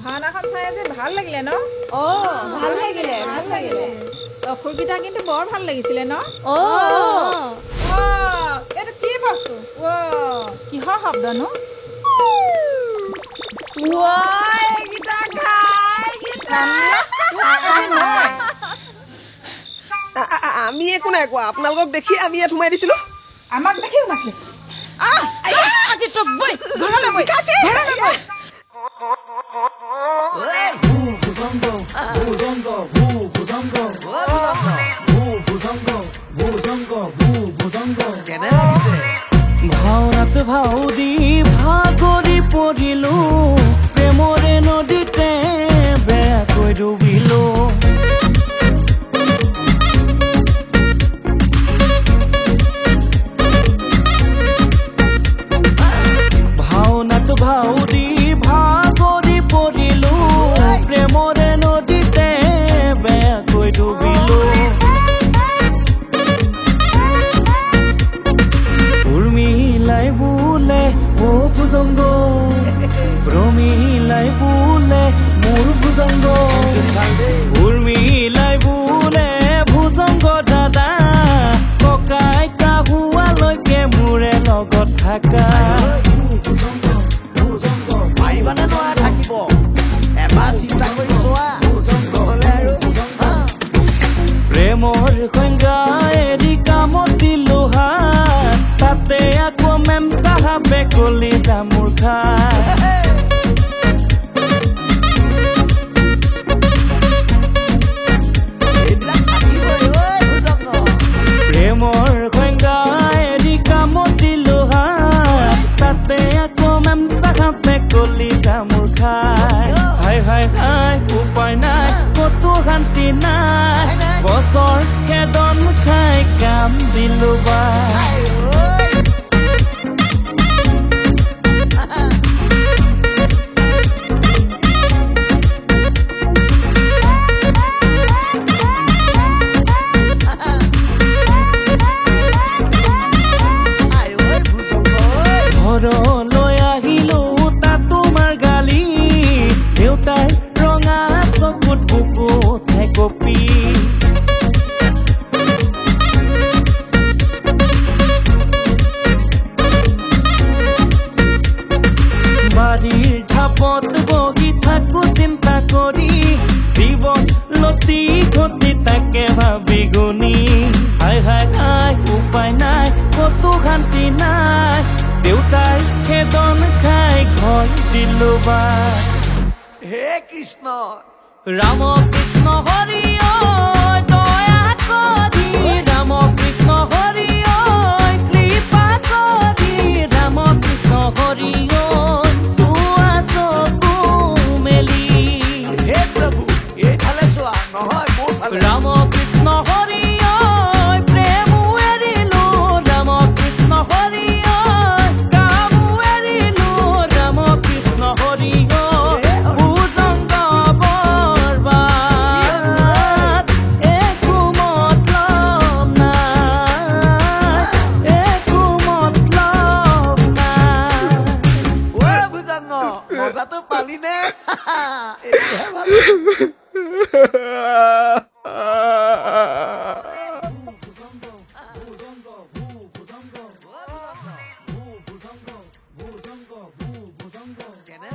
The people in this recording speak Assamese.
ভাওনাখন চাই আজি ভাল লাগিলে ন? ভাল লাগিলে অসুৰকেইটা কিন্তু বৰ ভাল লাগিছিলে ন? এইটো কি বস্তু? কিহৰ শব্দনো? আমি একো নাই কোৱা, আপোনালোকক দেখি আমি ইয়াত সোমাই দিছিলো। আমাক দেখি সোমাইছিলে? আজি তোক বৈ ঘৰলৈ বৈ ভাওনাত ভাও দি ভাগৰি পৰিলো, প্ৰেমৰে নদীতে বেয়াকৈ ডুবিলো। ভাওনাত ভাও দি ভাগৰি পৰিলো, প্ৰেমৰে নদীতে বেয়াকৈ ডুবিলো। উৰ্মিলাই বোলে ও ভুজংগ, প্ৰমিলাই বোলে মোৰ ভুজংগ, উৰ্মিলাই বোলে ভুজংগ দাদা, ককাই কাহুৱালৈকে মোৰে লগত থাকা। পাৰিবানে নোৱা থাকিব? এবাৰ চিন্তা কৰি চোৱা। প্ৰেমৰ সংজ্ঞা এৰি কামত দিলো হাত, তাতে আকৌ মেম চাহাবে কলি জামুৰ খাই। প্ৰেমৰ সংজ্ঞা এৰি কামত দিলো হাত, তাতে আকৌ মেম চাহাবে কলি জামুৰ খাই। হাই হাই হাই উপায় নাই, কতো শান্তি নাই, বছৰ খেদন খাই কাম দিলো বা। ঘৰলৈ আহিলো তাত তোমাৰ গালি, দেউতাই ৰঙা চকুত বুকু উঠাই কপি। বাৰীৰ ঢাপত বহি থাকো চিন্তা কৰি, জীৱন লতি ঘটি তাকে ভাবি গুণি। হাই হাই হাই উপায় নাই, কতো শান্তি নাই, দেউতাই খেদন খাই ঘৰ দিলো বা। হে কৃষ্ণ ৰাম কৃষ্ণ হৰি ঐ দয়া কৰি, ৰাম কৃষ্ণ হৰি ঐ কৃপা কৰি, ৰাম কৃষ্ণ হৰি ঐ চোৱা চকু মেলি। হে প্ৰভু এইফালে চোৱা, নহয় মোৰ ফালে। ৰাম কৃষ্ণ হৰি ঐ প্ৰেম এৰিলো, ৰাম কৃষ্ণ হৰি ঐ কাম এৰিলো, ৰাম কৃষ্ণ হৰি ঐ ভুজংগ বৰবাদ, একো মতলব নাই, একো মতলব নাই। ঐ ভুজংগ মজাটো পালিনে? এতিয়াহে ভাবিছো। কেনে